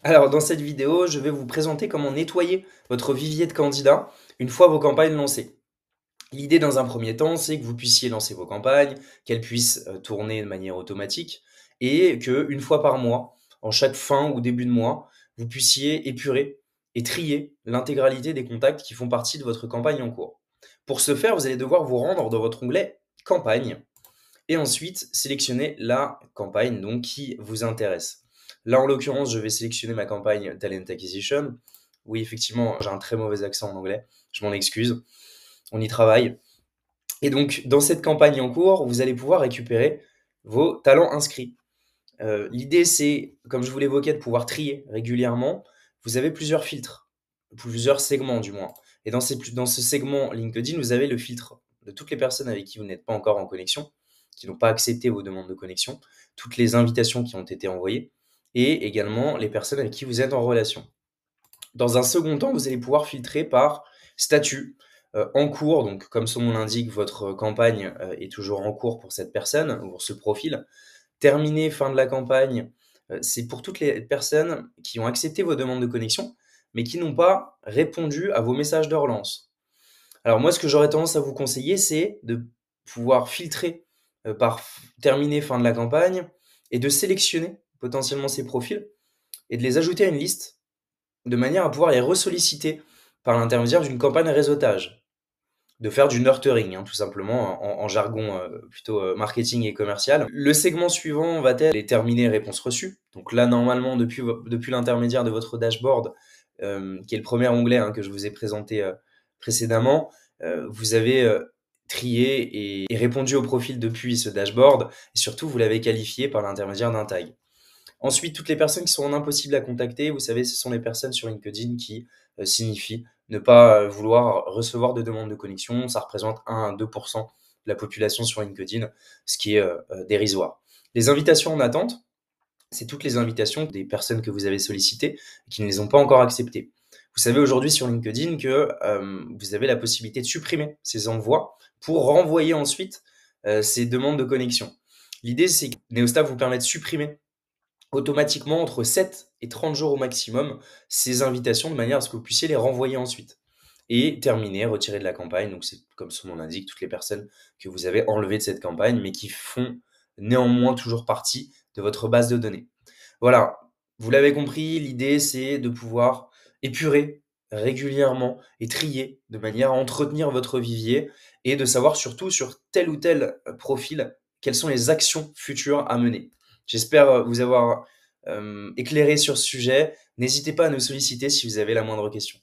Alors, dans cette vidéo, je vais vous présenter comment nettoyer votre vivier de candidats une fois vos campagnes lancées. L'idée dans un premier temps, c'est que vous puissiez lancer vos campagnes, qu'elles puissent tourner de manière automatique et qu'une fois par mois, en chaque fin ou début de mois, vous puissiez épurer et trier l'intégralité des contacts qui font partie de votre campagne en cours. Pour ce faire, vous allez devoir vous rendre dans votre onglet campagne et ensuite sélectionner la campagne donc, qui vous intéresse. Là, en l'occurrence, je vais sélectionner ma campagne Talent Acquisition. Oui, effectivement, j'ai un très mauvais accent en anglais, je m'en excuse. On y travaille. Et donc, dans cette campagne en cours, vous allez pouvoir récupérer vos talents inscrits. L'idée, c'est, comme je vous l'évoquais, de pouvoir trier régulièrement. Vous avez plusieurs filtres, plusieurs segments du moins. Et dans ce segment LinkedIn, vous avez le filtre de toutes les personnes avec qui vous n'êtes pas encore en connexion, qui n'ont pas accepté vos demandes de connexion, toutes les invitations qui ont été envoyées, et également les personnes avec qui vous êtes en relation. Dans un second temps, vous allez pouvoir filtrer par statut en cours. Donc, comme son nom l'indique, votre campagne est toujours en cours pour cette personne, ou pour ce profil. Terminé, fin de la campagne, c'est pour toutes les personnes qui ont accepté vos demandes de connexion, mais qui n'ont pas répondu à vos messages de relance. Alors moi, ce que j'aurais tendance à vous conseiller, c'est de pouvoir filtrer par terminé, fin de la campagne, et de sélectionner potentiellement ces profils et de les ajouter à une liste de manière à pouvoir les ressolliciter par l'intermédiaire d'une campagne réseautage, de faire du nurturing, tout simplement, en jargon plutôt marketing et commercial. Le segment suivant va être les terminés réponses reçues. Donc là, normalement, depuis l'intermédiaire de votre dashboard, qui est le premier onglet que je vous ai présenté précédemment, vous avez trié et répondu au profil depuis ce dashboard, et surtout, vous l'avez qualifié par l'intermédiaire d'un tag. Ensuite, toutes les personnes qui sont en impossible à contacter, vous savez, ce sont les personnes sur LinkedIn qui signifient ne pas vouloir recevoir de demandes de connexion. Ça représente 1 à 2% de la population sur LinkedIn, ce qui est dérisoire. Les invitations en attente, c'est toutes les invitations des personnes que vous avez sollicitées et qui ne les ont pas encore acceptées. Vous savez aujourd'hui sur LinkedIn que vous avez la possibilité de supprimer ces envois pour renvoyer ensuite ces demandes de connexion. L'idée, c'est que Neostat vous permet de supprimer automatiquement entre 7 et 30 jours au maximum ces invitations de manière à ce que vous puissiez les renvoyer ensuite. Et terminer, retirer de la campagne. Donc c'est comme son nom l'indique, toutes les personnes que vous avez enlevées de cette campagne, mais qui font néanmoins toujours partie de votre base de données. Voilà, vous l'avez compris, l'idée c'est de pouvoir épurer régulièrement et trier de manière à entretenir votre vivier et de savoir surtout sur tel ou tel profil quelles sont les actions futures à mener. J'espère vous avoir éclairé sur ce sujet. N'hésitez pas à nous solliciter si vous avez la moindre question.